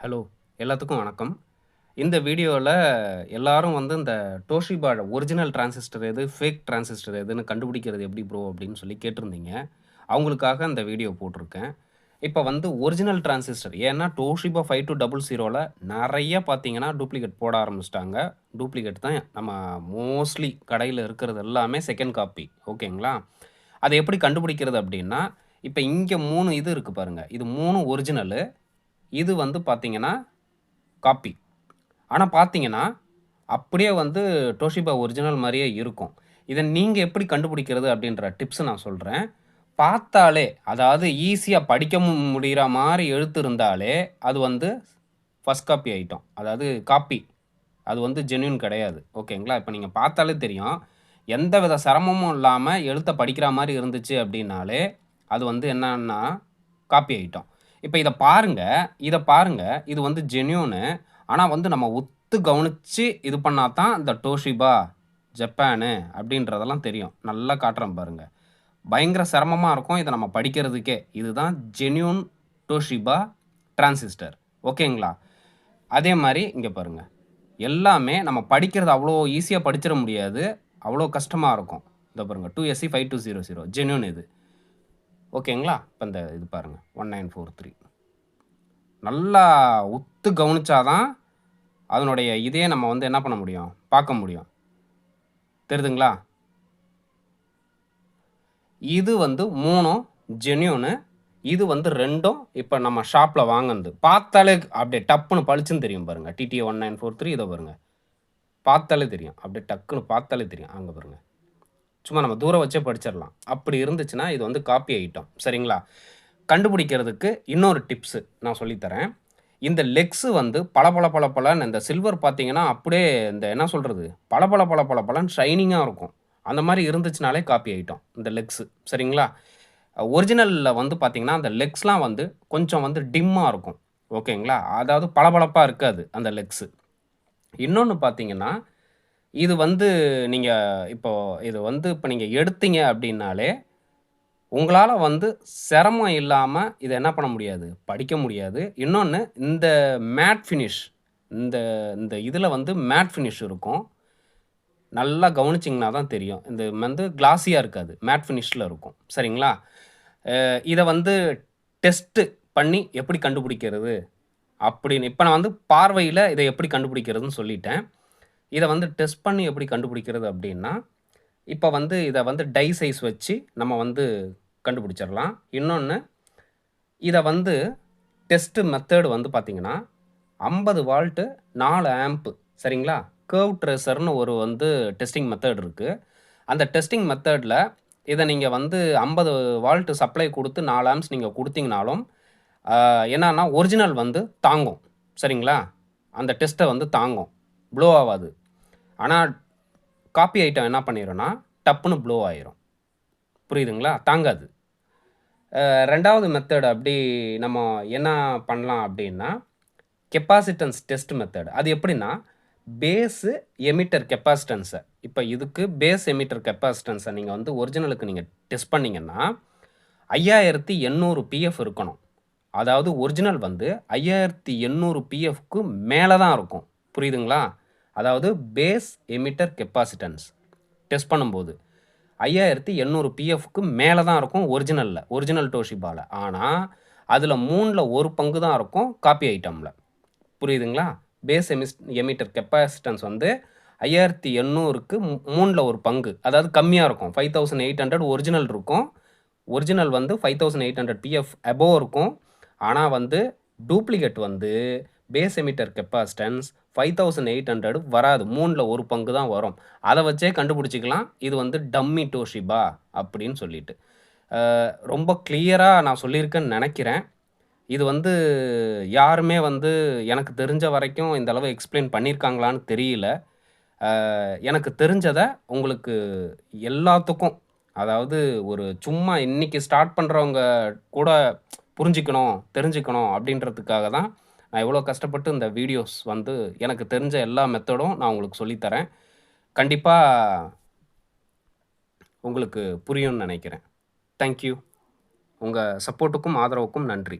Hello! எல்லாத்துக்கும் வணக்கம். இந்த வீடியோல எல்லாரும் இந்த டோஷிபா ஒரிஜினல் டிரான்சிஸ்டர் எது? ஃபேக் டிரான்சிஸ்டர் எதுன்னு கண்டுபிடிக்கிறது எப்படி ப்ரோ? அப்படின்னு சொல்லி கேட்டிருந்தீங்க. அவங்களுக்காக இந்த வீடியோ போட்டிருக்கேன். இப்ப ஒரிஜினல் டிரான்சிஸ்டர் ஏன்னா டோஷிபா 5200ல நெறைய பார்த்தீங்கன்னா, டூப்ளிகேட் போட ஆரம்பிச்சுட்டாங்க. டூப்ளிகேட் தான் நம்ம மோஸ்ட்லி கடையில இருக்கிறது எல்லாமே செகண்ட் காப்பி. ஓகேங்களா? அத எப்படி கண்டுபிடிக்கிறது அப்படின்னா, இப்ப இங்க 3 இது இருக்கு பாருங்க. இது 3 ஒரிஜினலு. இது பார்த்தீங்கன்னா, காப்பி. ஆனா பார்த்தீங்கன்னா, அப்படியே டோஷிபா ஒரிஜினல் மாரியே இருக்கும். இத நீங்க எப்படி கண்டுபிடிக்கிறது அப்படின்ற டிப்ஸ் நான் சொல்றேன். பார்த்தாலே, அதாவது ஈஸியா படிக்க முடியிற மாரி எழுத்து இருந்தாலே, அது ஃபர்ஸ்ட் காப்பி ஐட்டம். அதாவது காப்பி. அது ஜென்யூன் கிடையாது. ஓகேங்களா? இப்ப நீங்க பார்த்தாலே தெரியும். எந்தவித சிரமமும் இல்லாம எழுத்த படிக்கிற மாரி இருந்துச்சு அப்படின்னாலே, அது என்னன்னா காப்பி ஐட்டம். இப்ப இத பாருங்க. இது ஜென்யூனு. ஆனா நம்ம உத்து கவனிச்சு இது பண்ணா தான் இந்த டோஷிபா, ஜப்பானு அப்படின்றதெல்லாம் தெரியும். நல்லா காட்டுறேன் பாருங்க. பயங்கர சிரமமா இருக்கும். இத நம்ம படிக்கிறதுக்கே. இதுதான் ஜென்யூன் டோஷிபா டிரான்சிஸ்டர். ஓகேங்களா? அதே மாரி இங்க பாருங்க. எல்லாமே நம்ம படிக்கிறது அவ்வளோ ஈஸியா படிச்சிற முடியாது. அவ்வளோ கஷ்டமா இருக்கும். இதோ பாருங்க 2SE5200 ஜென்யூன் இது. ஓகேங்களா? இப்ப இது பாருங்க 1943 நல்லா உத்து கவனிச்சா தான், அதனுடைய இதையே நம்ம என்ன பண்ண முடியும்? பார்க்க முடியும். தெரியுதுங்களா? இது 3ம் ஜென்யூனு. இது 2ம் இப்ப நம்ம ஷாப்ல வாங்குனது. பார்த்தாலே அப்படியே டப்புன்னு பளிச்சுன்னு தெரியும் பாருங்க. TTA 1943 இதோ பாருங்க. பார்த்தாலே தெரியும். அப்படியே டக்குன்னு பார்த்தாலே தெரியும். அங்க பாருங்க. சும்மா நம்ம தூரம் வச்சே படிச்சிரலாம். அப்படி இருந்துச்சுன்னா, இது காப்பி ஐட்டம். சரிங்களா? கண்டுபிடிக்கிறதுக்கு இன்னொரு டிப்ஸ் நான் சொல்லி தரேன். இந்த லெக்ஸ் பளபள பளபளன்னு இந்த சில்வர் பார்த்தீங்கன்னா, அப்படியே இந்த என்ன சொல்றது? பளபள பளபளன்னு ஷைனிங்கா இருக்கும். அந்த மாரி இருந்துச்சுனாலே காப்பி ஐட்டம். இந்த லெக்ஸ் சரிங்களா? ஒரிஜினல்ல பார்த்தீங்கன்னா, அந்த லெக்ஸ்லாம் கொஞ்சம் டிம்மா இருக்கும். ஓகேங்களா? அதாவது பளபளப்பா இருக்காது அந்த லெக்ஸ். இன்னொன்னு பார்த்தீங்கன்னா, இது நீங்க இப்போ இது இப்ப நீங்க எடுத்தீங்க அப்படின்னாலே, உங்களால சிரமம் இல்லாம இத என்ன பண்ண முடியாது? படிக்க முடியாது. இன்னொன்னு இந்த மேட் ஃபினிஷ் இந்த இந்த இதுல மேட் ஃபினிஷ் இருக்கும். நல்லா கவனிச்சீங்கன்னா தான் தெரியும். இந்த கிளாஸியா இருக்காது. மேட் ஃபினிஷ்ல இருக்கும். சரிங்களா? இத டெஸ்ட் பண்ணி எப்படி கண்டுபிடிக்கிறது? அப்படின்னு இப்ப நான் பார்வையில இத எப்படி கண்டுபிடிக்கிறதுன்னு சொல்லிட்டேன். இத டெஸ்ட் பண்ணி எப்படி கண்டுபிடிக்கிறது அப்படின்னா, இப்ப இத டை சைஸ் வச்சு நம்ம கண்டுபிடிச்சிரலாம். இன்னொன்னு இத டெஸ்ட் மெத்தட் பார்த்தீங்கன்னா, 50 வால்ட் 4 ஆம்ப் சரிங்களா? கர்வ் ட்ரேசர்ன்னு ஒரு டெஸ்டிங் மெத்தட் இருக்கு. அந்த டெஸ்டிங் மெத்தட்ல இத நீங்க 50 வால்ட் சப்ளை குடுத்து 4 ஆம்ப்ஸ் நீங்க குடுத்தீங்கனாலும், என்னன்னா ஒரிஜினல் தாங்கும். சரிங்களா? அந்த டெஸ்ட்ட தாங்கும். ப்ளோ ஆவாது. ஆனா, காப்பி ஐட்டம் என்ன பண்ணிரும்னா, டப்புன்னு ப்ளோ ஆயிரும். புரியுதுங்களா? தாங்காது. 2வது மெத்தட் அப்படி நம்ம என்ன பண்ணலாம் அப்படின்னா, கெப்பாசிட்டன்ஸ் டெஸ்ட் மெத்தட். அது எப்படின்னா, பேஸ் எமிட்டர் கெப்பாசிட்டன்ஸ இப்ப இதுக்கு பேஸ் எமிட்டர் கெப்பாசிட்டன்ஸ நீங்க ஒரிஜினலுக்கு நீங்க டெஸ்ட் பண்ணீங்கன்னா, 5800 பிஎஃப் இருக்கணும். அதாவது ஒரிஜினல் 5800 பிஎஃப்க்கு மேல தான் இருக்கும். புரியுதுங்களா? அதாவது பேஸ் எமிட்டர் கெப்பாசிட்டன்ஸ் டெஸ்ட் பண்ணும்போது 5800 பிஎஃப்க்கு மேல தான் இருக்கும் ஒரிஜினல் டோஷிபால. ஆனா, அதுல 3ல 1 பங்கு தான் இருக்கும் காப்பி ஐட்டம்ல. புரியுதுங்களா? பேஸ் எமிட்டர் கெப்பாசிட்டன்ஸ் 5800க்கு 3ல 1 பங்கு. அதாவது கம்மியா இருக்கும். 5800 ஒரிஜினல் இருக்கும். ஒரிஜினல் 5800 பிஎஃப் அபோவ் இருக்கும். ஆனா டூப்ளிகேட் பேஸ் எமிட்டர் கெப்பாசிட்டன்ஸ் 5800 வராது. 3ல 1 பங்கு தான் வரும். அத வச்சே கண்டுபிடிச்சுக்கலாம். இது டம்மி டோஷிபா அப்படின்னு சொல்லிட்டு. ரொம்ப கிளியரா நான் சொல்லியிருக்கேன்னு நெனைக்கிறேன். இது யாருமே எனக்கு தெரிஞ்ச வரைக்கும் இந்த அளவு எக்ஸ்ப்ளைன் பண்ணியிருக்காங்களான்னு தெரியல. எனக்கு தெரிஞ்சத உங்களுக்கு எல்லாத்துக்கும் அதாவது ஒரு சும்மா இன்னைக்கு ஸ்டார்ட் பண்றவங்க கூட புரிஞ்சுக்கணும், தெரிஞ்சுக்கணும் அப்படின்றதுக்காக தான் நான் இவ்வளோ கஷ்டப்பட்டு இந்த வீடியோஸ் எனக்கு தெரிஞ்ச எல்லா மெத்தடும் நான் உங்களுக்கு சொல்லி தரேன். கண்டிப்பா உங்களுக்கு புரியும்னு நெனைக்கிறேன். Thank you. உங்க சப்போர்ட்டுக்கும், ஆதரவுக்கும் நன்றி.